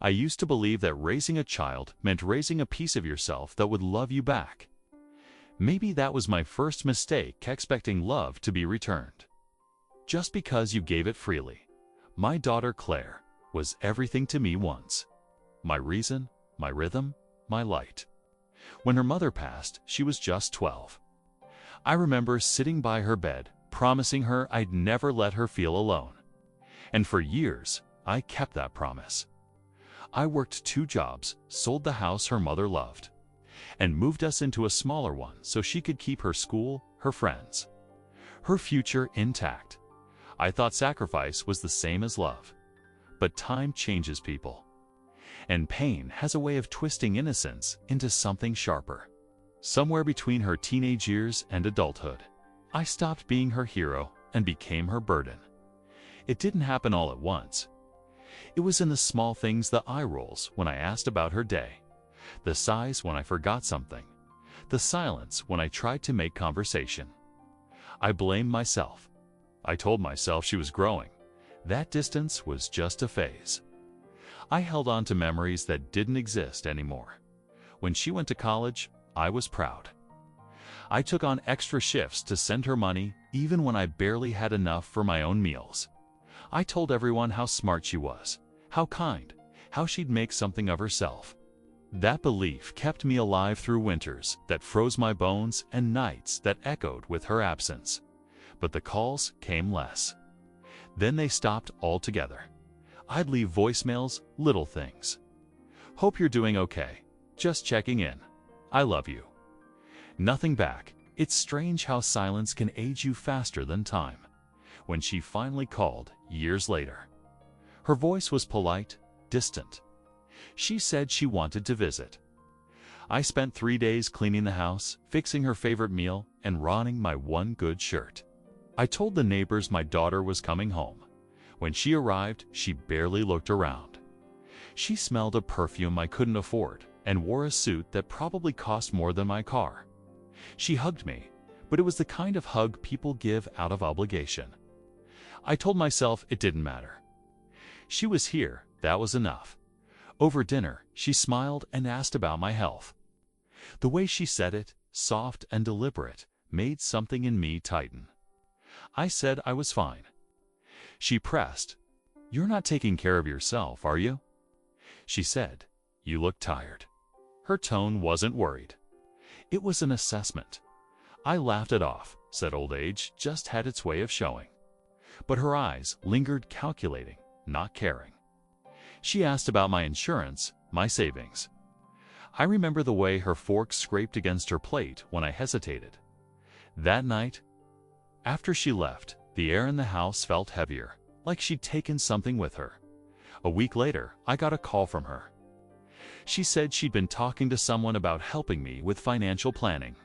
I used to believe that raising a child meant raising a piece of yourself that would love you back. Maybe that was my first mistake, expecting love to be returned. Just because you gave it freely. My daughter Claire was everything to me once. My reason, my rhythm, my light. When her mother passed, she was just 12. I remember sitting by her bed, promising her I'd never let her feel alone. And for years, I kept that promise. I worked 2 jobs, sold the house her mother loved, and moved us into a smaller one so she could keep her school, her friends, her future intact. I thought sacrifice was the same as love. But time changes people. And pain has a way of twisting innocence into something sharper. Somewhere between her teenage years and adulthood, I stopped being her hero and became her burden. It didn't happen all at once. It was in the small things, the eye rolls when I asked about her day, the sighs when I forgot something, the silence when I tried to make conversation. I blamed myself. I told myself she was growing. That distance was just a phase. I held on to memories that didn't exist anymore. When she went to college, I was proud. I took on extra shifts to send her money even when I barely had enough for my own meals. I told everyone how smart she was, how kind, how she'd make something of herself. That belief kept me alive through winters that froze my bones and nights that echoed with her absence. But the calls came less. Then they stopped altogether. I'd leave voicemails, little things. Hope you're doing okay. Just checking in. I love you. Nothing back. It's strange how silence can age you faster than time. When she finally called, years later, her voice was polite, distant. She said she wanted to visit. I spent 3 days cleaning the house, fixing her favorite meal, and ronning my one good shirt. I told the neighbors my daughter was coming home. When she arrived, she barely looked around. She smelled a perfume I couldn't afford and wore a suit that probably cost more than my car. She hugged me, but it was the kind of hug people give out of obligation. I told myself it didn't matter. She was here, that was enough. Over dinner, she smiled and asked about my health. The way she said it, soft and deliberate, made something in me tighten. I said I was fine. She pressed, "You're not taking care of yourself, are you?" She said, "You look tired." Her tone wasn't worried. It was an assessment. I laughed it off, said old age just had its way of showing. But her eyes lingered, calculating, not caring. She asked about my insurance, my savings. I remember the way her fork scraped against her plate when I hesitated. That night, after she left, the air in the house felt heavier, like she'd taken something with her. A week later, I got a call from her. She said she'd been talking to someone about helping me with financial planning.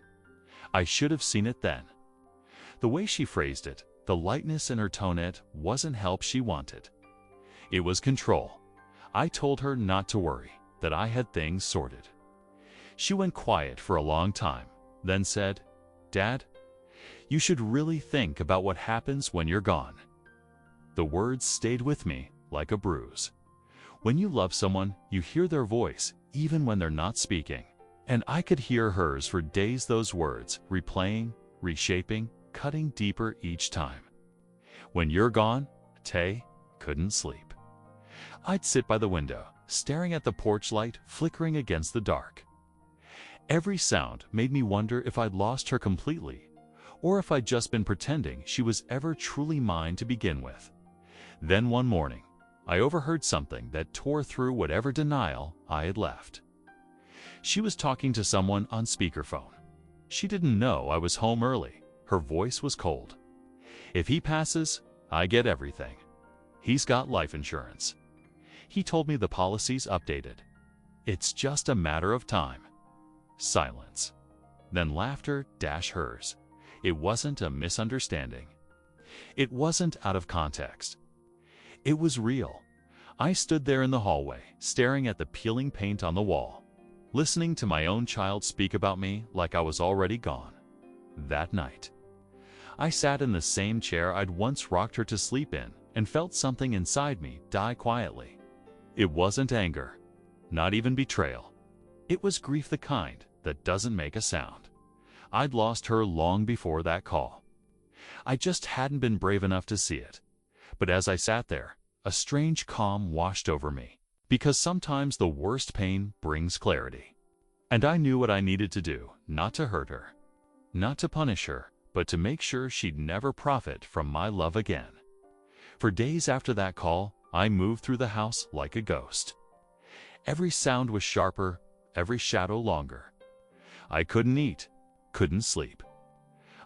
I should have seen it then. The way she phrased it, the lightness in her tone, it wasn't help she wanted. It was control. I told her not to worry, that I had things sorted. She went quiet for a long time, then said, "Dad, you should really think about what happens when you're gone." The words stayed with me like a bruise. When you love someone, you hear their voice even when they're not speaking. And I could hear hers for days, those words, replaying, reshaping, cutting deeper each time. When you're gone, Tay couldn't sleep. I'd sit by the window, staring at the porch light flickering against the dark. Every sound made me wonder if I'd lost her completely, or if I'd just been pretending she was ever truly mine to begin with. Then one morning, I overheard something that tore through whatever denial I had left. She was talking to someone on speakerphone. She didn't know I was home early. Her voice was cold. "If he passes, I get everything. He's got life insurance. He told me the policy's updated. It's just a matter of time." Silence. Then laughter dash hers. It wasn't a misunderstanding. It wasn't out of context. It was real. I stood there in the hallway, staring at the peeling paint on the wall, listening to my own child speak about me like I was already gone. That night, I sat in the same chair I'd once rocked her to sleep in and felt something inside me die quietly. It wasn't anger, not even betrayal. It was grief, the kind that doesn't make a sound. I'd lost her long before that call. I just hadn't been brave enough to see it. But as I sat there, a strange calm washed over me, because sometimes the worst pain brings clarity. And I knew what I needed to do, not to hurt her, not to punish her, but to make sure she'd never profit from my love again. For days after that call, I moved through the house like a ghost. Every sound was sharper, every shadow longer. I couldn't eat, couldn't sleep.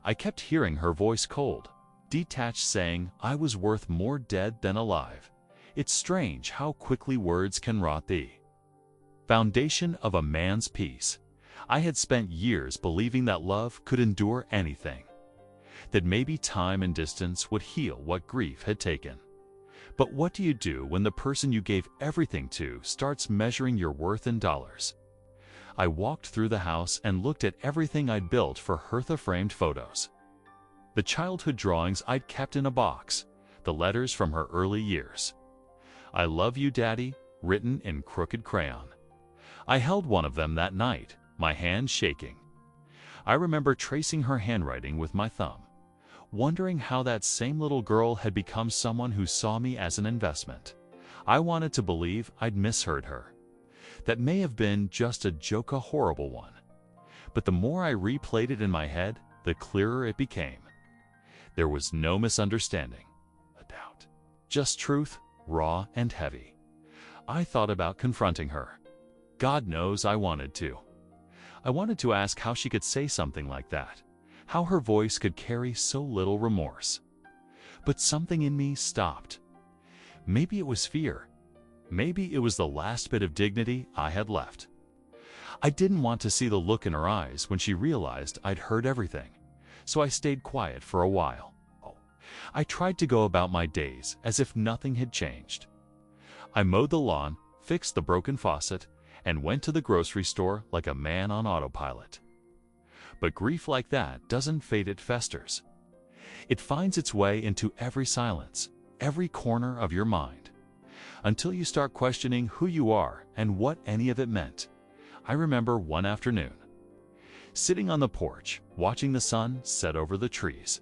I kept hearing her voice, cold, detached, saying I was worth more dead than alive. It's strange how quickly words can rot the foundation of a man's peace. I had spent years believing that love could endure anything, that maybe time and distance would heal what grief had taken. But what do you do when the person you gave everything to starts measuring your worth in dollars? I walked through the house and looked at everything I'd built for her: the framed photos, the childhood drawings I'd kept in a box, the letters from her early years. "I love you, Daddy," written in crooked crayon. I held one of them that night, my hand shaking. I remember tracing her handwriting with my thumb, wondering how that same little girl had become someone who saw me as an investment. I wanted to believe I'd misheard her. That may have been just a joke, a horrible one. But the more I replayed it in my head, the clearer it became. There was no misunderstanding, a doubt, just truth, raw and heavy. I thought about confronting her. God knows I wanted to. I wanted to ask how she could say something like that, how her voice could carry so little remorse. But something in me stopped. Maybe it was fear. Maybe it was the last bit of dignity I had left. I didn't want to see the look in her eyes when she realized I'd heard everything, so I stayed quiet for a while. I tried to go about my days as if nothing had changed. I mowed the lawn, fixed the broken faucet, and went to the grocery store like a man on autopilot. But grief like that doesn't fade, it festers. It finds its way into every silence, every corner of your mind, until you start questioning who you are and what any of it meant. I remember one afternoon, sitting on the porch, watching the sun set over the trees.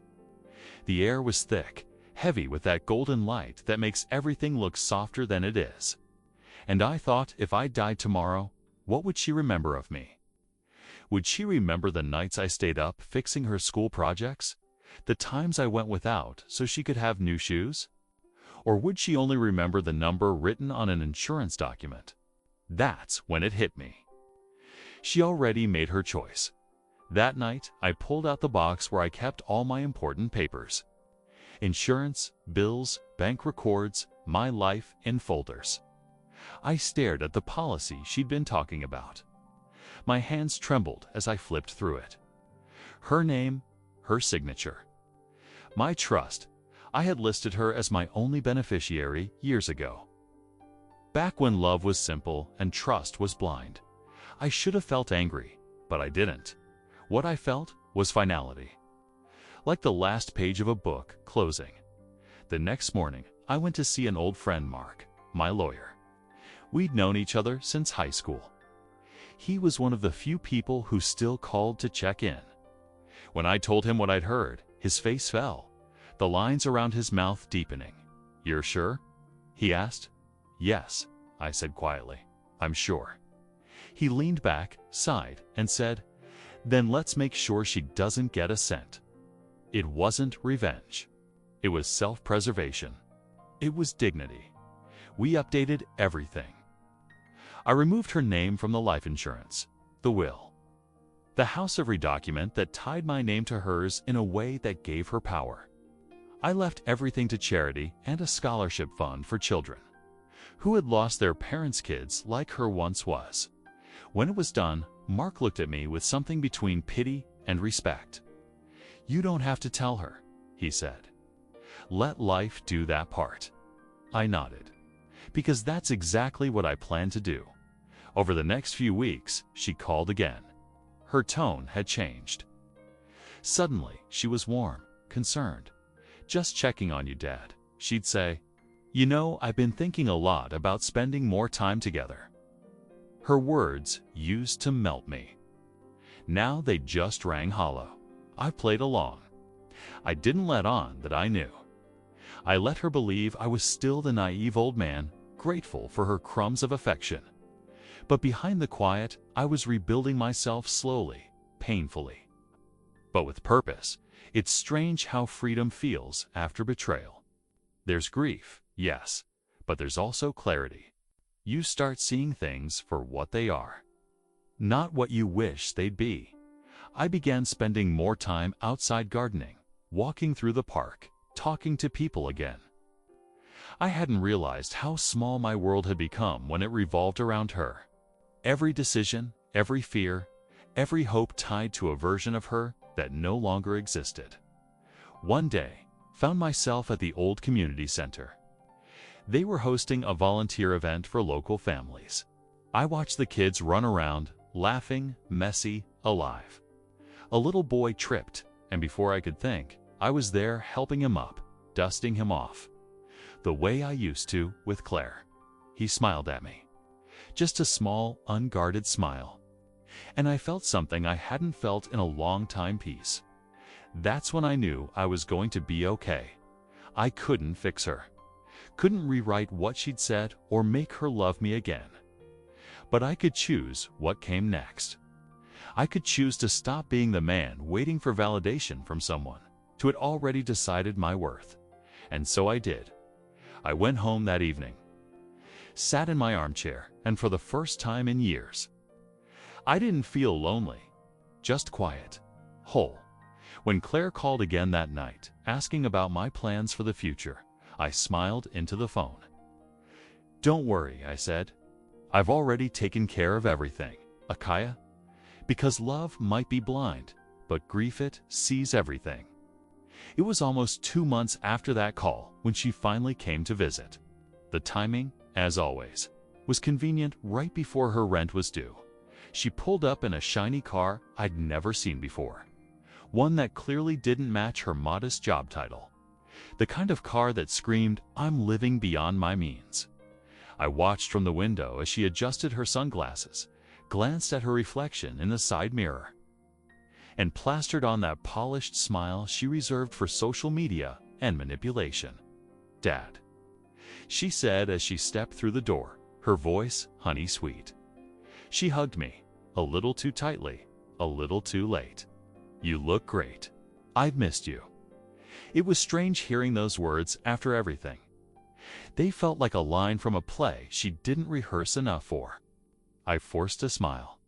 The air was thick, heavy with that golden light that makes everything look softer than it is. And I thought, if I died tomorrow, what would she remember of me? Would she remember the nights I stayed up fixing her school projects? The times I went without so she could have new shoes? Or would she only remember the number written on an insurance document? That's when it hit me. She already made her choice. That night, I pulled out the box where I kept all my important papers. Insurance, bills, bank records, my life in folders. I stared at the policy she'd been talking about. My hands trembled as I flipped through it. Her name, her signature. My trust. I had listed her as my only beneficiary years ago. Back when love was simple and trust was blind. I should have felt angry, but I didn't. What I felt was finality. Like the last page of a book closing. The next morning, I went to see an old friend, Mark, my lawyer. We'd known each other since high school. He was one of the few people who still called to check in. When I told him what I'd heard, his face fell, the lines around his mouth deepening. "You're sure?" he asked. "Yes," I said quietly. "I'm sure." He leaned back, sighed, and said, "Then let's make sure she doesn't get a cent." It wasn't revenge. It was self-preservation. It was dignity. We updated everything. I removed her name from the life insurance, the will, the house every document that tied my name to hers in a way that gave her power. I left everything to charity and a scholarship fund for children who had lost their parents' kids like her once was. When it was done, Mark looked at me with something between pity and respect. "You don't have to tell her," he said. "Let life do that part." I nodded, because that's exactly what I planned to do. Over the next few weeks, she called again. Her tone had changed. Suddenly, she was warm, concerned. "Just checking on you, Dad," she'd say. You know, I've been thinking a lot about spending more time together." Her words used to melt me. Now they just rang hollow. I played along. I didn't let on that I knew. I let her believe I was still the naive old man, grateful for her crumbs of affection. But behind the quiet, I was rebuilding myself slowly, painfully. But with purpose. It's strange how freedom feels after betrayal. There's grief, yes, but there's also clarity. You start seeing things for what they are, not what you wish they'd be. I began spending more time outside gardening, walking through the park, talking to people again. I hadn't realized how small my world had become when it revolved around her. Every decision, every fear, every hope tied to a version of her that no longer existed. One day, found myself at the old community center. They were hosting a volunteer event for local families. I watched the kids run around, laughing, messy, alive. A little boy tripped, and before I could think, I was there helping him up, dusting him off. The way I used to with Claire. He smiled at me. Just a small, unguarded smile. And I felt something I hadn't felt in a long time. Peace. That's when I knew I was going to be okay. I couldn't fix her. Couldn't rewrite what she'd said or make her love me again. But I could choose what came next. I could choose to stop being the man waiting for validation from someone who had already decided my worth. And so I did. I went home that evening, sat in my armchair, and for the first time in years, I didn't feel lonely, just quiet, whole. When Claire called again that night, asking about my plans for the future, I smiled into the phone. "Don't worry," I said. "I've already taken care of everything, Akaya. Because love might be blind, but grief it sees everything." It was almost 2 months after that call when she finally came to visit. The timing, as always, was convenient right before her rent was due. She pulled up in a shiny car I'd never seen before. One that clearly didn't match her modest job title. The kind of car that screamed, "I'm living beyond my means." I watched from the window as she adjusted her sunglasses, glanced at her reflection in the side mirror, and plastered on that polished smile she reserved for social media and manipulation. "Dad," she said as she stepped through the door, her voice honey sweet. She hugged me, a little too tightly, a little too late. "You look great. I've missed you." It was strange hearing those words after everything. They felt like a line from a play she didn't rehearse enough for. I forced a smile.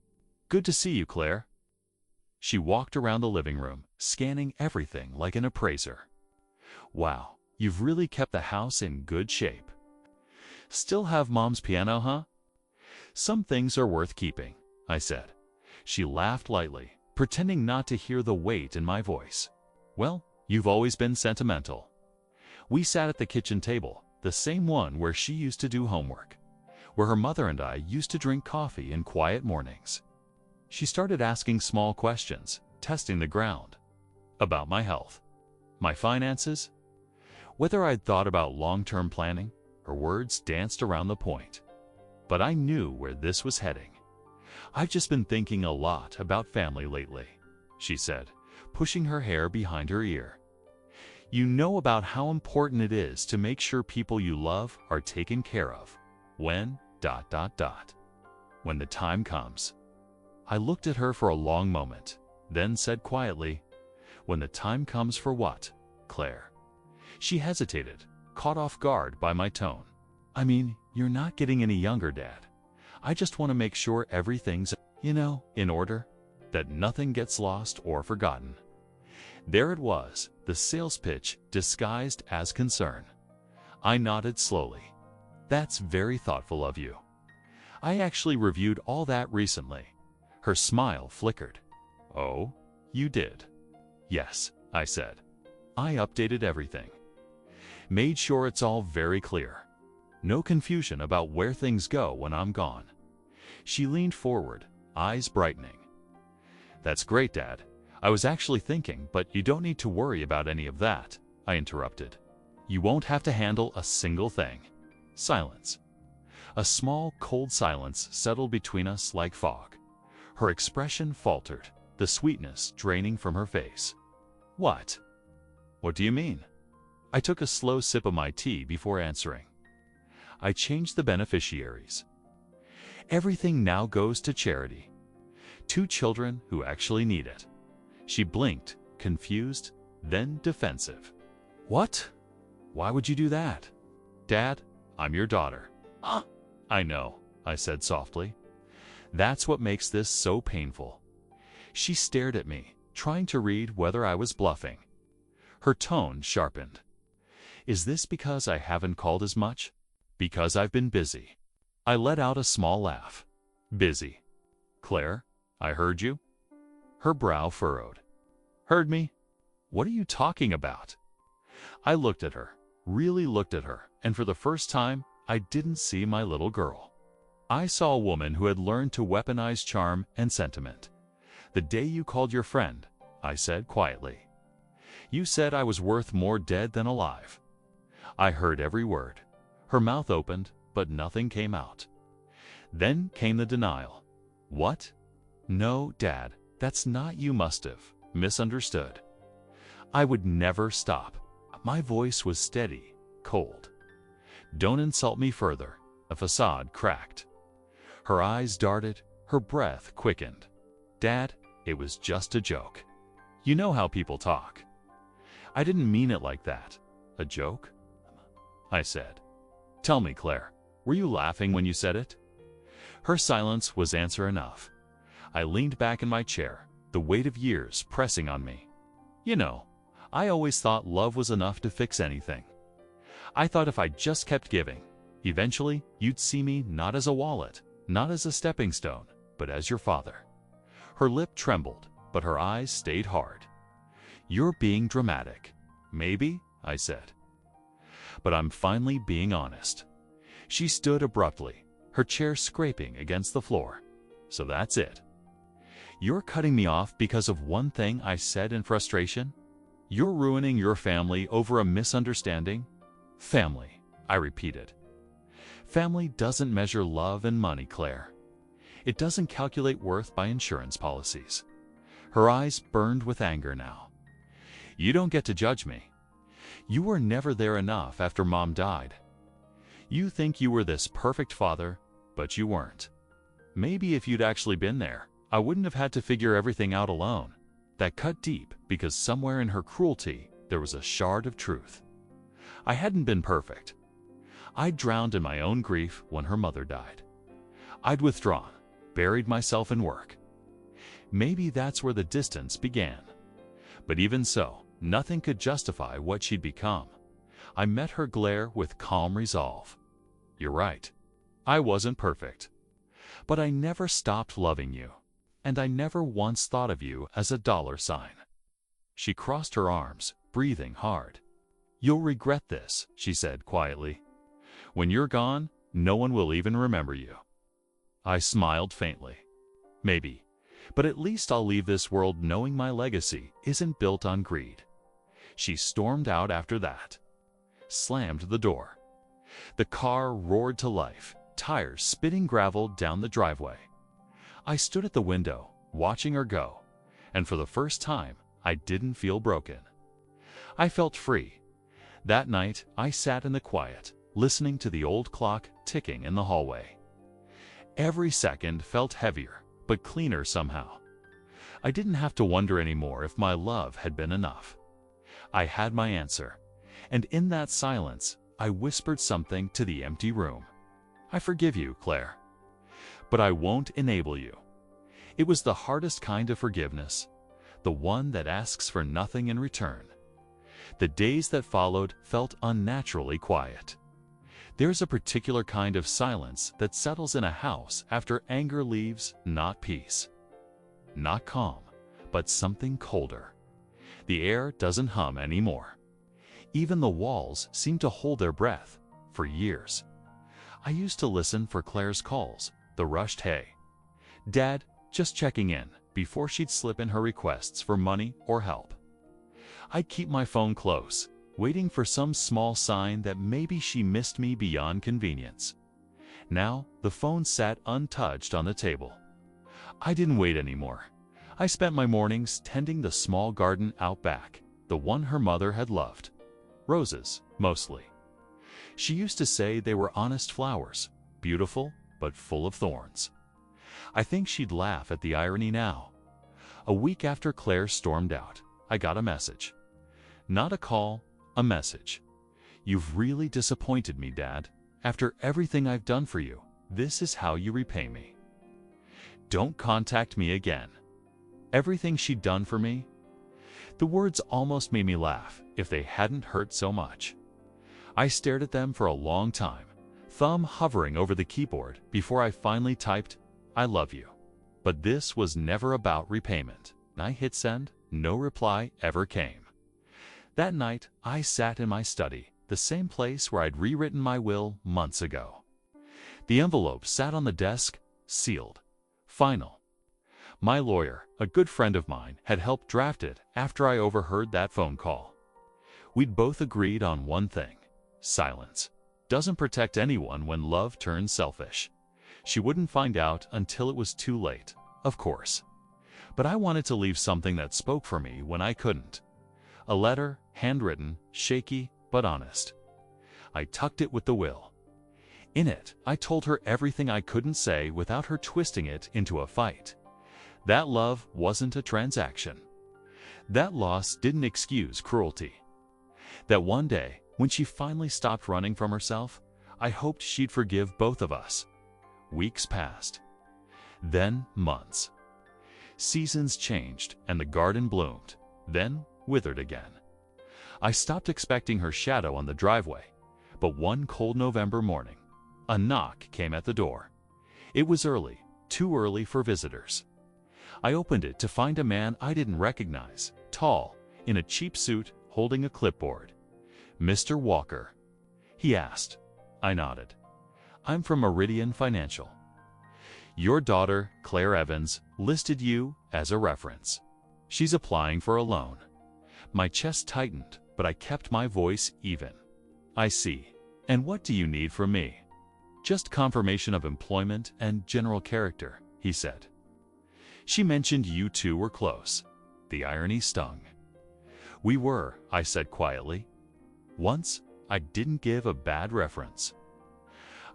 "Good to see you, Claire." She walked around the living room, scanning everything like an appraiser. "Wow, you've really kept the house in good shape. Still have Mom's piano, huh?" "Some things are worth keeping," I said. She laughed lightly, pretending not to hear the weight in my voice. "Well, you've always been sentimental." We sat at the kitchen table, the same one where she used to do homework, where her mother and I used to drink coffee in quiet mornings. She started asking small questions, testing the ground. About my health, my finances, whether I'd thought about long-term planning. Her words danced around the point. But I knew where this was heading. "I've just been thinking a lot about family lately," she said, pushing her hair behind her ear. "You know about how important it is to make sure people you love are taken care of when ... when the time comes." I looked at her for a long moment, then said quietly, "When the time comes for what, Claire?" She hesitated, caught off guard by my tone. "I mean, you're not getting any younger, Dad. I just want to make sure everything's, in order, that nothing gets lost or forgotten." There it was, the sales pitch disguised as concern. I nodded slowly. "That's very thoughtful of you. I actually reviewed all that recently." Her smile flickered. "Oh, you did?" "Yes," I said. "I updated everything. Made sure it's all very clear. No confusion about where things go when I'm gone." She leaned forward, eyes brightening. "That's great, Dad. I was actually thinking, but you don't need to worry about any of that," I interrupted. You won't have to handle a single thing. Silence. A small, cold silence settled between us like fog. Her expression faltered, the sweetness draining from her face. What? What do you mean? I took a slow sip of my tea before answering. I changed the beneficiaries. Everything now goes to charity. 2 children who actually need it. She blinked, confused, then defensive. What? Why would you do that? Dad, I'm your daughter. I know, I said softly. That's what makes this so painful. She stared at me, trying to read whether I was bluffing. Her tone sharpened. Is this because I haven't called as much? Because I've been busy. I let out a small laugh. Busy. Claire, I heard you. Her brow furrowed. Heard me? What are you talking about? I looked at her, really looked at her, and for the first time, I didn't see my little girl. I saw a woman who had learned to weaponize charm and sentiment. The day you called your friend, I said quietly. You said I was worth more dead than alive. I heard every word. Her mouth opened, but nothing came out. Then came the denial. What? No, Dad, that's not you must have misunderstood. I would never stop. My voice was steady, cold. Don't insult me further. A facade cracked. Her eyes darted, her breath quickened. Dad, it was just a joke. You know how people talk. I didn't mean it like that. A joke? I said. Tell me, Claire, were you laughing when you said it? Her silence was answer enough. I leaned back in my chair, the weight of years pressing on me. You know, I always thought love was enough to fix anything. I thought if I just kept giving, eventually you'd see me not as a wallet, not as a stepping stone, but as your father. Her lip trembled, but her eyes stayed hard. You're being dramatic. Maybe, I said. But I'm finally being honest. She stood abruptly, her chair scraping against the floor. So that's it. You're cutting me off because of one thing I said in frustration? You're ruining your family over a misunderstanding? Family, I repeated. Family doesn't measure love and money, Claire. It doesn't calculate worth by insurance policies. Her eyes burned with anger now. You don't get to judge me. You were never there enough after Mom died. You think you were this perfect father, but you weren't. Maybe if you'd actually been there, I wouldn't have had to figure everything out alone. That cut deep because somewhere in her cruelty, there was a shard of truth. I hadn't been perfect. I'd drowned in my own grief when her mother died. I'd withdrawn, buried myself in work. Maybe that's where the distance began. But even so, nothing could justify what she'd become. I met her glare with calm resolve. You're right. I wasn't perfect. But I never stopped loving you, and I never once thought of you as a dollar sign. She crossed her arms, breathing hard. You'll regret this, she said quietly. When you're gone, no one will even remember you. I smiled faintly. Maybe, but at least I'll leave this world knowing my legacy isn't built on greed. She stormed out after that, slammed the door. The car roared to life, tires spitting gravel down the driveway. I stood at the window, watching her go, and for the first time, I didn't feel broken. I felt free. That night, I sat in the quiet, listening to the old clock ticking in the hallway. Every second felt heavier, but cleaner somehow. I didn't have to wonder anymore if my love had been enough. I had my answer, and in that silence, I whispered something to the empty room. I forgive you, Claire, but I won't enable you. It was the hardest kind of forgiveness, the one that asks for nothing in return. The days that followed felt unnaturally quiet. There's a particular kind of silence that settles in a house after anger leaves, not peace. Not calm, but something colder. The air doesn't hum anymore. Even the walls seem to hold their breath. For years, I used to listen for Claire's calls, the rushed hey, Dad, just checking in, before she'd slip in her requests for money or help. I'd keep my phone close, waiting for some small sign that maybe she missed me beyond convenience. Now, the phone sat untouched on the table. I didn't wait anymore. I spent my mornings tending the small garden out back, the one her mother had loved. Roses, mostly. She used to say they were honest flowers, beautiful but full of thorns. I think she'd laugh at the irony now. A week after Claire stormed out, I got a message. Not a call, a message. "You've really disappointed me, Dad. After everything I've done for you, this is how you repay me. Don't contact me again." Everything she'd done for me? The words almost made me laugh if they hadn't hurt so much. I stared at them for a long time, thumb hovering over the keyboard before I finally typed, "I love you." But this was never about repayment. I hit send, no reply ever came. That night, I sat in my study, the same place where I'd rewritten my will months ago. The envelope sat on the desk, sealed. Final. My lawyer, a good friend of mine, had helped draft it after I overheard that phone call. We'd both agreed on one thing: silence doesn't protect anyone when love turns selfish. She wouldn't find out until it was too late, of course. But I wanted to leave something that spoke for me when I couldn't. A letter, handwritten, shaky, but honest. I tucked it with the will. In it, I told her everything I couldn't say without her twisting it into a fight. That love wasn't a transaction. That loss didn't excuse cruelty. That one day, when she finally stopped running from herself, I hoped she'd forgive both of us. Weeks passed. Then months. Seasons changed and the garden bloomed, then withered again. I stopped expecting her shadow on the driveway, but one cold November morning, a knock came at the door. It was early, too early for visitors. I opened it to find a man I didn't recognize, tall, in a cheap suit, holding a clipboard. "Mr. Walker?" he asked. I nodded. "I'm from Meridian Financial. Your daughter, Claire Evans, listed you as a reference. She's applying for a loan." My chest tightened, but I kept my voice even. "I see. And what do you need from me?" "Just confirmation of employment and general character," he said. "She mentioned you two were close." The irony stung. "We were," I said quietly. "Once, I didn't give a bad reference.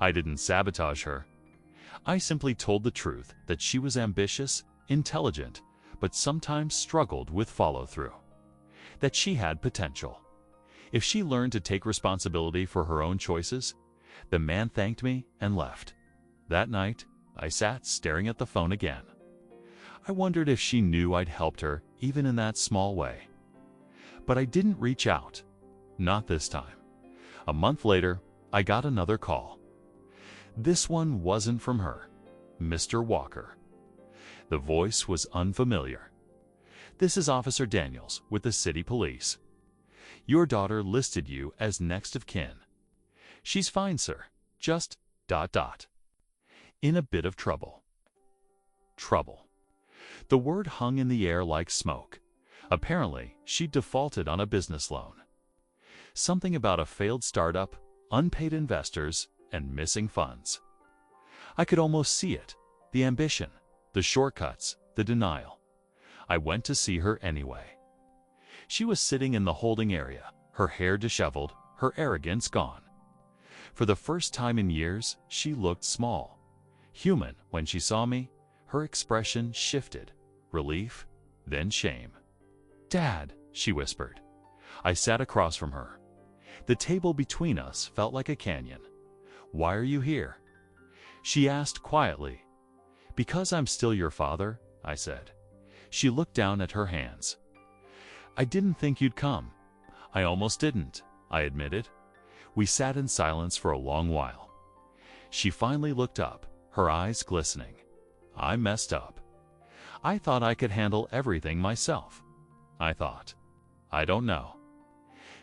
I didn't sabotage her. I simply told the truth that she was ambitious, intelligent, but sometimes struggled with follow-through. That she had potential. If she learned to take responsibility for her own choices." The man thanked me and left. That night, I sat staring at the phone again. I wondered if she knew I'd helped her, even in that small way. But I didn't reach out. Not this time. A month later, I got another call. This one wasn't from her. Mr. Walker. The voice was unfamiliar. "This is Officer Daniels with the city police. Your daughter listed you as next of kin. She's fine, sir. Just ... in a bit of trouble." Trouble. The word hung in the air like smoke. Apparently, she defaulted on a business loan. Something about a failed startup, unpaid investors, and missing funds. I could almost see it. The ambition, the shortcuts, the denial. I went to see her anyway. She was sitting in the holding area, her hair disheveled, her arrogance gone. For the first time in years, she looked small. Human when she saw me. Her expression shifted. Relief, then shame. "Dad," she whispered. I sat across from her. The table between us felt like a canyon. "Why are you here?" She asked quietly. "Because I'm still your father," I said. She looked down at her hands. "I didn't think you'd come." "I almost didn't," I admitted. We sat in silence for a long while. She finally looked up, her eyes glistening. "I messed up. I thought I could handle everything myself. I thought. I don't know.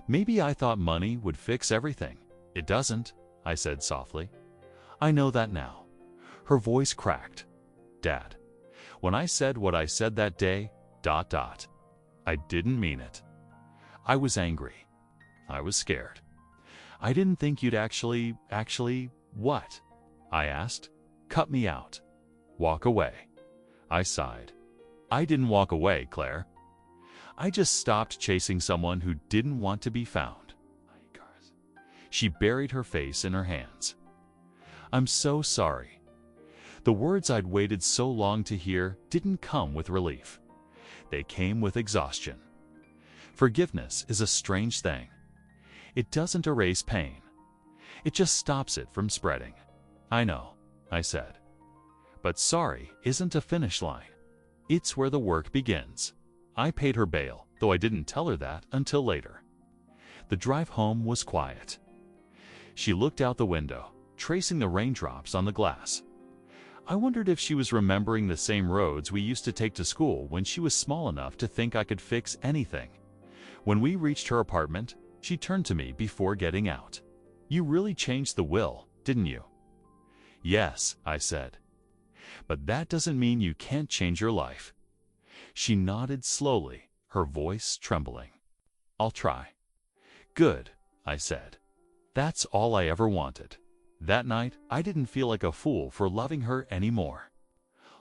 Maybe I thought money would fix everything. It doesn't," I said softly. "I know that now." Her voice cracked. "Dad, when I said what I said that day, I didn't mean it. I was angry. I was scared. I didn't think you'd actually, what? I asked. Cut me out. Walk away. I sighed. I didn't walk away, Claire. I just stopped chasing someone who didn't want to be found. She buried her face in her hands. I'm so sorry. The words I'd waited so long to hear didn't come with relief. They came with exhaustion. Forgiveness is a strange thing. It doesn't erase pain. It just stops it from spreading. I know, I said. But sorry isn't a finish line. It's where the work begins. I paid her bail, though I didn't tell her that until later. The drive home was quiet. She looked out the window, tracing the raindrops on the glass. I wondered if she was remembering the same roads we used to take to school when she was small enough to think I could fix anything. When we reached her apartment, she turned to me before getting out. You really changed the will, didn't you? Yes, I said. But that doesn't mean you can't change your life. She nodded slowly, her voice trembling. I'll try. Good, I said. That's all I ever wanted. That night, I didn't feel like a fool for loving her anymore.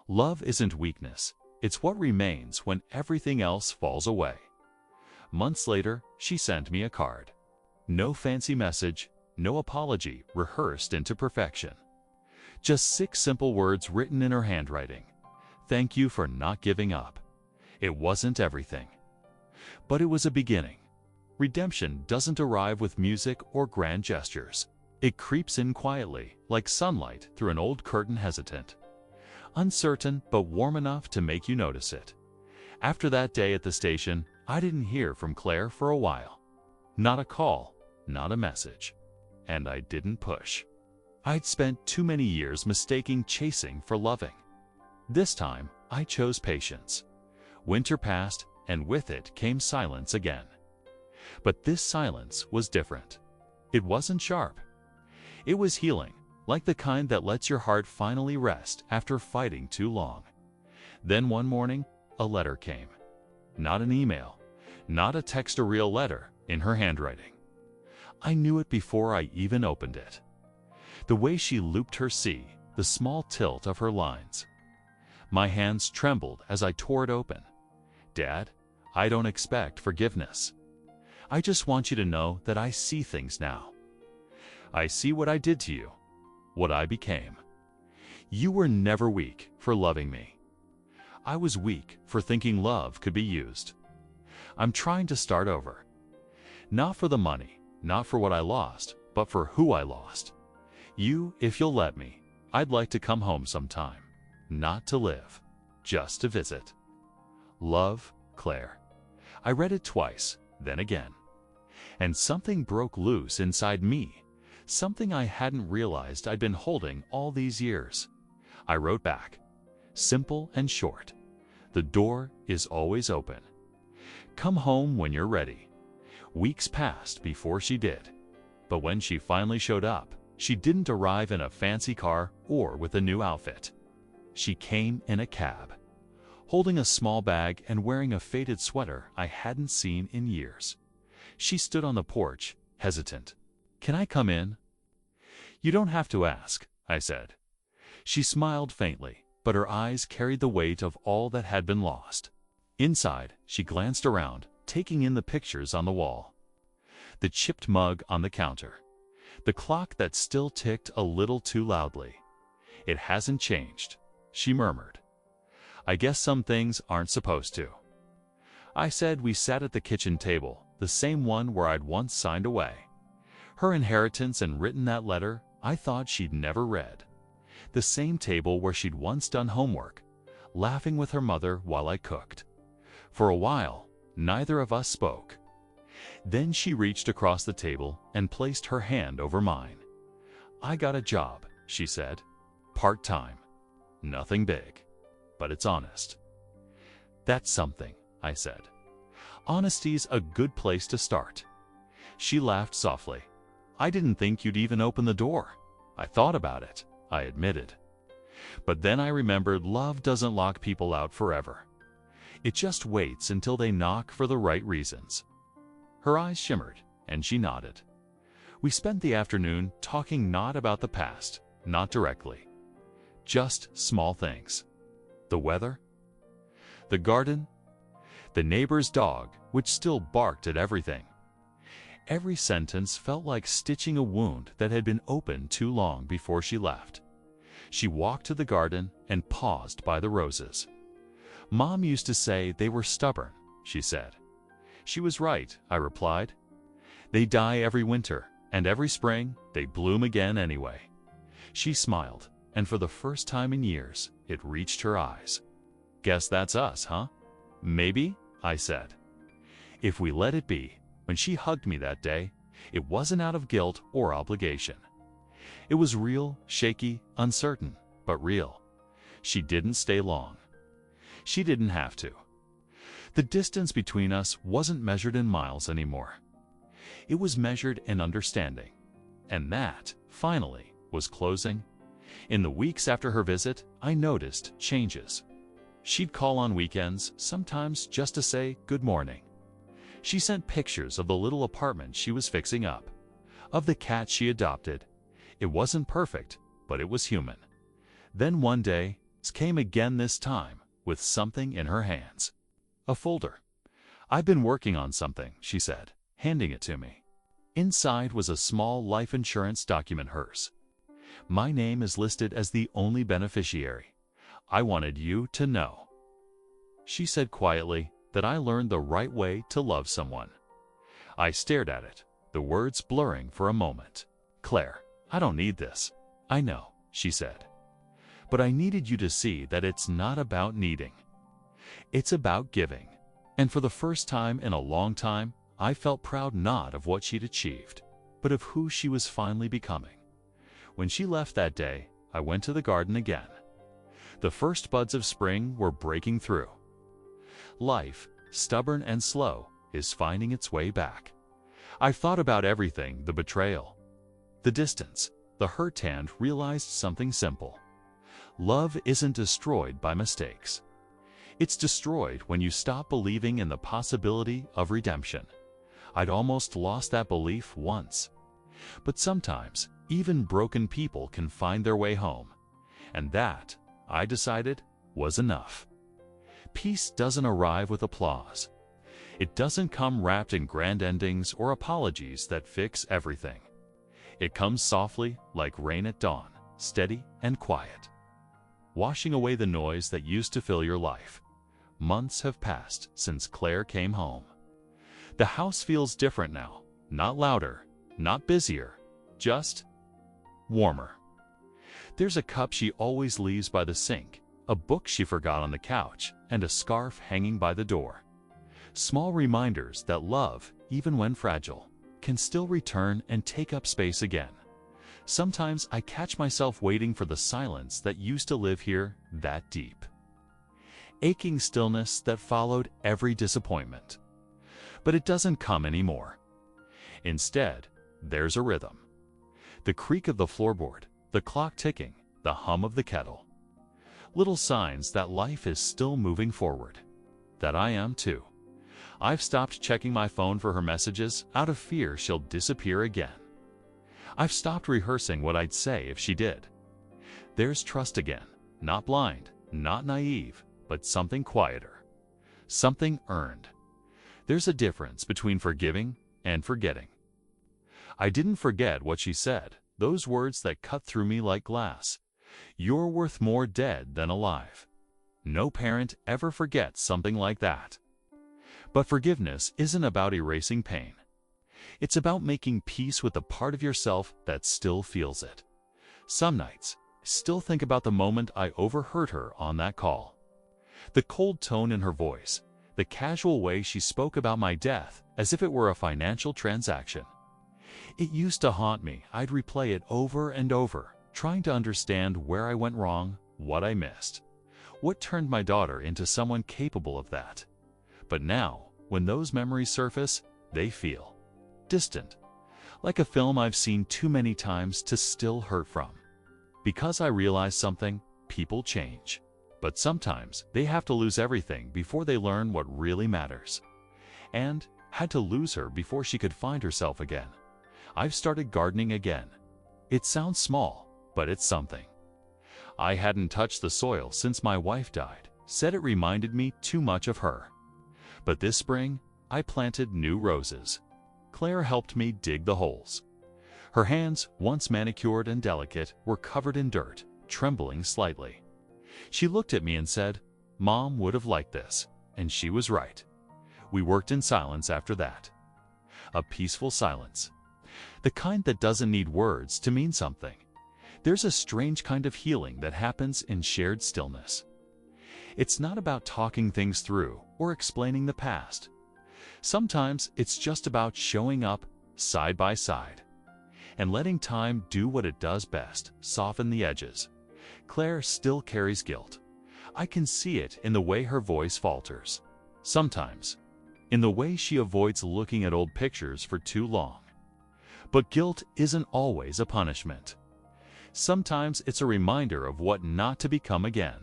Love isn't weakness. It's what remains when everything else falls away. Months later, she sent me a card. No fancy message, no apology rehearsed into perfection. Just 6 simple words written in her handwriting. Thank you for not giving up. It wasn't everything. But it was a beginning. Redemption doesn't arrive with music or grand gestures. It creeps in quietly, like sunlight through an old curtain, hesitant. Uncertain, but warm enough to make you notice it. After that day at the station, I didn't hear from Claire for a while. Not a call, not a message. And I didn't push. I'd spent too many years mistaking chasing for loving. This time, I chose patience. Winter passed, and with it came silence again. But this silence was different. It wasn't sharp. It was healing, like the kind that lets your heart finally rest after fighting too long. Then one morning, a letter came. Not an email, not a text, a real letter in her handwriting. I knew it before I even opened it. The way she looped her C, the small tilt of her lines. My hands trembled as I tore it open. Dad, I don't expect forgiveness. I just want you to know that I see things now. I see what I did to you, what I became. You were never weak for loving me. I was weak for thinking love could be used. I'm trying to start over. Not for the money, not for what I lost, but for who I lost. You, if you'll let me, I'd like to come home sometime. Not to live, just to visit. Love, Claire. I read it twice, then again. And something broke loose inside me. Something I hadn't realized I'd been holding all these years. I wrote back. Simple and short. The door is always open. Come home when you're ready. Weeks passed before she did. But when she finally showed up, she didn't arrive in a fancy car or with a new outfit. She came in a cab, holding a small bag and wearing a faded sweater I hadn't seen in years. She stood on the porch, hesitant. Can I come in? You don't have to ask, I said. She smiled faintly, but her eyes carried the weight of all that had been lost. Inside, she glanced around, taking in the pictures on the wall. The chipped mug on the counter. The clock that still ticked a little too loudly. It hasn't changed, she murmured. I guess some things aren't supposed to. I said we sat at the kitchen table, the same one where I'd once signed away. Her inheritance and written that letter I thought she'd never read. The same table where she'd once done homework, laughing with her mother while I cooked. For a while, neither of us spoke. Then she reached across the table and placed her hand over mine. I got a job, she said. Part-time. Nothing big, but it's honest. That's something, I said. Honesty's a good place to start. She laughed softly. I didn't think you'd even open the door. I thought about it, I admitted. But then I remembered love doesn't lock people out forever. It just waits until they knock for the right reasons. Her eyes shimmered, and she nodded. We spent the afternoon talking not about the past, not directly. Just small things. The weather, the garden, the neighbor's dog, which still barked at everything. Every sentence felt like stitching a wound that had been open too long before she left. She walked to the garden and paused by the roses. Mom used to say they were stubborn, she said. She was right, I replied. They die every winter, and every spring they bloom again anyway. She smiled, and for the first time in years, it reached her eyes. Guess that's us, huh? Maybe, I said. If we let it be, when she hugged me that day, it wasn't out of guilt or obligation. It was real, shaky, uncertain, but real. She didn't stay long. She didn't have to. The distance between us wasn't measured in miles anymore. It was measured in understanding. And that, finally, was closing. In the weeks after her visit, I noticed changes. She'd call on weekends, sometimes just to say good morning. She sent pictures of the little apartment she was fixing up, of the cat she adopted. It wasn't perfect, but it was human. Then one day, came again, this time with something in her hands. A folder. I've been working on something, she said, handing it to me. Inside was a small life insurance document, hers. My name is listed as the only beneficiary. I wanted you to know. She said quietly that I learned the right way to love someone. I stared at it, the words blurring for a moment. Claire, I don't need this. I know, she said. But I needed you to see that it's not about needing. It's about giving. And for the first time in a long time, I felt proud not of what she'd achieved, but of who she was finally becoming. When she left that day, I went to the garden again. The first buds of spring were breaking through. Life, stubborn and slow, is finding its way back. I've thought about everything, the betrayal, the distance, the hurt, and realized something simple. Love isn't destroyed by mistakes. It's destroyed when you stop believing in the possibility of redemption. I'd almost lost that belief once. But sometimes, even broken people can find their way home. And that, I decided, was enough. Peace doesn't arrive with applause. It doesn't come wrapped in grand endings or apologies that fix everything. It comes softly, like rain at dawn, steady and quiet, washing away the noise that used to fill your life. Months have passed since Claire came home. The house feels different now, not louder, not busier, just warmer. There's a cup she always leaves by the sink, a book she forgot on the couch, and a scarf hanging by the door. Small reminders that love, even when fragile, can still return and take up space again. Sometimes I catch myself waiting for the silence that used to live here that deep. Aching stillness that followed every disappointment. But it doesn't come anymore. Instead, there's a rhythm. The creak of the floorboard, the clock ticking, the hum of the kettle. Little signs that life is still moving forward. That I am too. I've stopped checking my phone for her messages out of fear she'll disappear again. I've stopped rehearsing what I'd say if she did. There's trust again, not blind, not naive, but something quieter. Something earned. There's a difference between forgiving and forgetting. I didn't forget what she said, those words that cut through me like glass. You're worth more dead than alive. No parent ever forgets something like that. But forgiveness isn't about erasing pain. It's about making peace with the part of yourself that still feels it. Some nights, I still think about the moment I overheard her on that call. The cold tone in her voice, the casual way she spoke about my death as if it were a financial transaction. It used to haunt me. I'd replay it over and over, trying to understand where I went wrong, what I missed, what turned my daughter into someone capable of that. But now, when those memories surface, they feel distant, like a film I've seen too many times to still hurt from. Because I realize something, people change. But sometimes they have to lose everything before they learn what really matters. And Had to lose her before she could find herself again. I've started gardening again. It sounds small, but it's something. I hadn't touched the soil since my wife died, said it reminded me too much of her. But this spring, I planted new roses. Claire helped me dig the holes. Her hands, once manicured and delicate, were covered in dirt, trembling slightly. She looked at me and said, "Mom would have liked this," and she was right. We worked in silence after that. A peaceful silence. The kind that doesn't need words to mean something. There's a strange kind of healing that happens in shared stillness. It's not about talking things through or explaining the past. Sometimes it's just about showing up side by side and letting time do what it does best, soften the edges. Claire still carries guilt. I can see it in the way her voice falters. Sometimes, in the way she avoids looking at old pictures for too long. But guilt isn't always a punishment. Sometimes it's a reminder of what not to become again.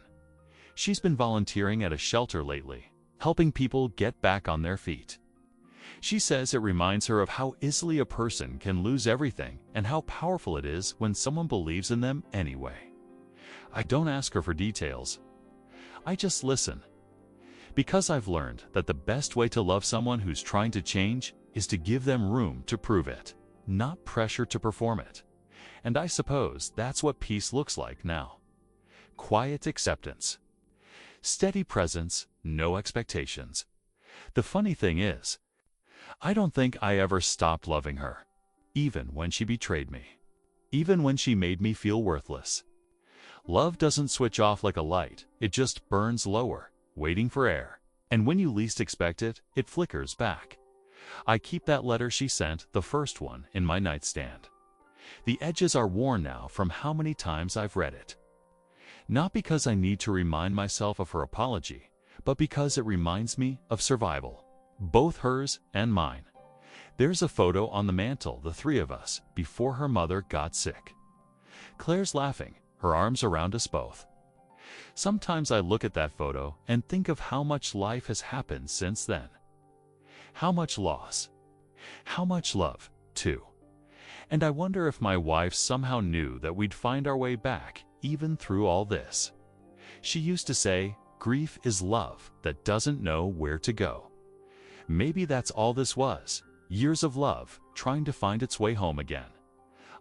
She's been volunteering at a shelter lately, helping people get back on their feet. She says it reminds her of how easily a person can lose everything and how powerful it is when someone believes in them anyway. I don't ask her for details. I just listen. Because I've learned that the best way to love someone who's trying to change is to give them room to prove it, not pressure to perform it. And I suppose that's what peace looks like now. Quiet acceptance. Steady presence, no expectations. The funny thing is, I don't think I ever stopped loving her, even when she betrayed me, even when she made me feel worthless. Love doesn't switch off like a light, it just burns lower, waiting for air, and when you least expect it, it flickers back. I keep that letter she sent, the first one, in my nightstand. The edges are worn now from how many times I've read it. Not because I need to remind myself of her apology, but because it reminds me of survival, both hers and mine. There's a photo on the mantle, the three of us, before her mother got sick. Claire's laughing, her arms around us both. Sometimes I look at that photo and think of how much life has happened since then. How much loss. How much love, too. And I wonder if my wife somehow knew that we'd find our way back, even through all this. She used to say, "Grief is love that doesn't know where to go." Maybe that's all this was, years of love trying to find its way home again.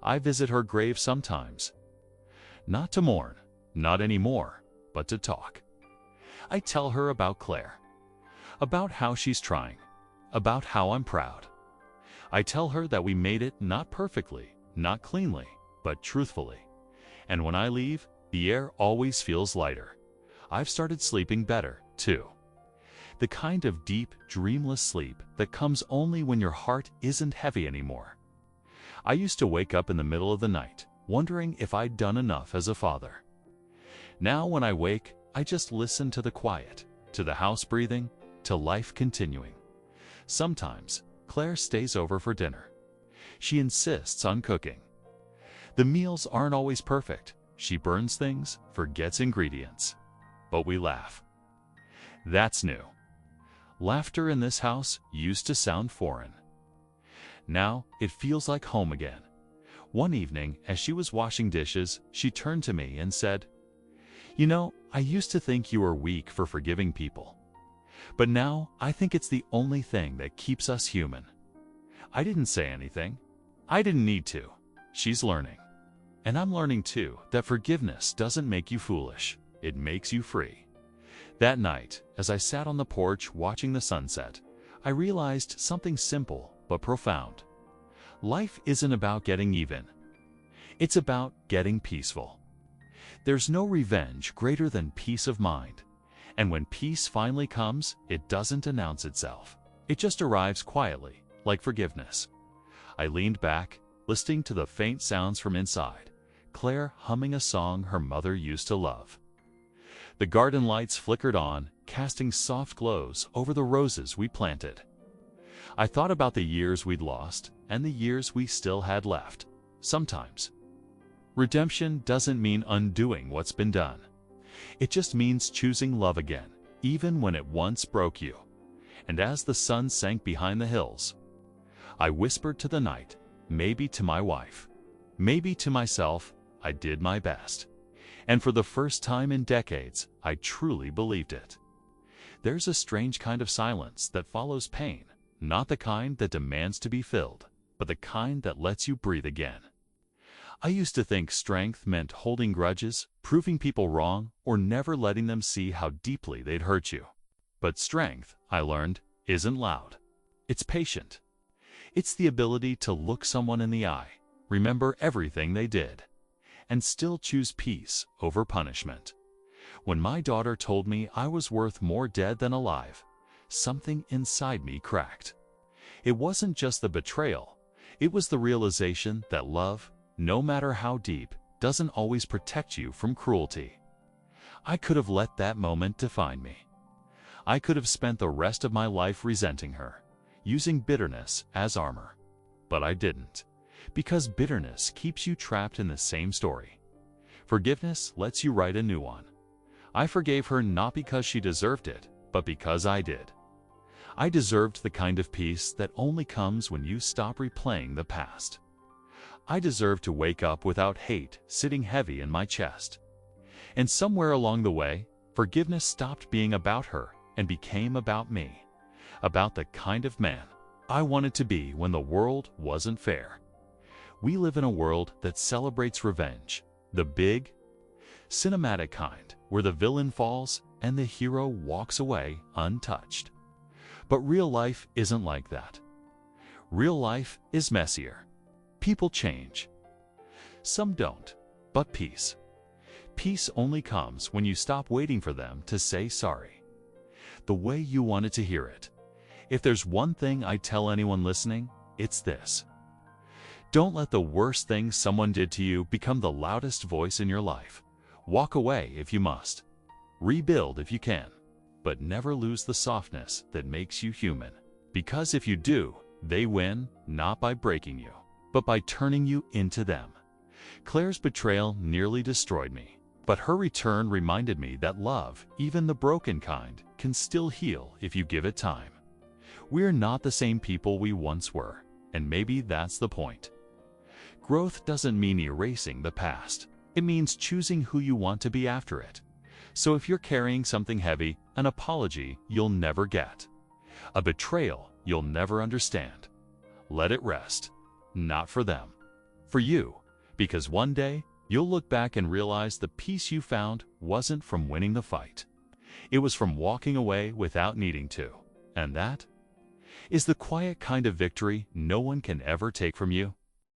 I visit her grave sometimes. Not to mourn, not anymore, but to talk. I tell her about Claire, about how she's trying, about how I'm proud. I tell her that we made it not perfectly, not cleanly, but truthfully. And when I leave, the air always feels lighter. I've started sleeping better, too. The kind of deep, dreamless sleep that comes only when your heart isn't heavy anymore. I used to wake up in the middle of the night, wondering if I'd done enough as a father. Now when I wake, I just listen to the quiet, to the house breathing, to life continuing. Sometimes, Claire stays over for dinner. She insists on cooking. The meals aren't always perfect. She burns things, forgets ingredients. But we laugh. That's new. Laughter in this house used to sound foreign. Now it feels like home again. One evening, as she was washing dishes, she turned to me and said, "You know, I used to think you were weak for forgiving people. But now I think it's the only thing that keeps us human." I didn't say anything. I didn't need to. She's learning. And I'm learning too that forgiveness doesn't make you foolish. It makes you free. That night, as I sat on the porch watching the sunset, I realized something simple but profound. Life isn't about getting even. It's about getting peaceful. There's no revenge greater than peace of mind. And when peace finally comes, it doesn't announce itself. It just arrives quietly, like forgiveness. I leaned back, listening to the faint sounds from inside, Claire humming a song her mother used to love. The garden lights flickered on, casting soft glows over the roses we planted. I thought about the years we'd lost and the years we still had left. Sometimes, redemption doesn't mean undoing what's been done. It just means choosing love again, even when it once broke you. And as the sun sank behind the hills, I whispered to the night, maybe to my wife, maybe to myself, I did my best. And for the first time in decades, I truly believed it. There's a strange kind of silence that follows pain, not the kind that demands to be filled, but the kind that lets you breathe again. I used to think strength meant holding grudges, proving people wrong, or never letting them see how deeply they'd hurt you. But strength, I learned, isn't loud. It's patient. It's the ability to look someone in the eye, remember everything they did, and still choose peace over punishment. When my daughter told me I was worth more dead than alive, something inside me cracked. It wasn't just the betrayal, it was the realization that love, no matter how deep, doesn't always protect you from cruelty. I could have let that moment define me. I could have spent the rest of my life resenting her, using bitterness as armor. But I didn't, because bitterness keeps you trapped in the same story. Forgiveness lets you write a new one. I forgave her not because she deserved it, but because I did. I deserved the kind of peace that only comes when you stop replaying the past. I deserved to wake up without hate sitting heavy in my chest. And somewhere along the way, forgiveness stopped being about her and became about me, about the kind of man I wanted to be when the world wasn't fair. We live in a world that celebrates revenge, the big, cinematic kind, where the villain falls and the hero walks away untouched. But real life isn't like that. Real life is messier. People change. Some don't, but peace. Peace only comes when you stop waiting for them to say sorry, the way you wanted to hear it. If there's one thing I tell anyone listening, it's this. Don't let the worst thing someone did to you become the loudest voice in your life. Walk away if you must. Rebuild if you can. But never lose the softness that makes you human. Because if you do, they win, not by breaking you, but by turning you into them. Claire's betrayal nearly destroyed me, but her return reminded me that love, even the broken kind, can still heal if you give it time. We're not the same people we once were, and maybe that's the point. Growth doesn't mean erasing the past. It means choosing who you want to be after it. So if you're carrying something heavy, an apology you'll never get, a betrayal you'll never understand, let it rest. Not for them, for you, because one day you'll look back and realize the peace you found wasn't from winning the fight. It was from walking away without needing to. And that is the quiet kind of victory no one can ever take from you.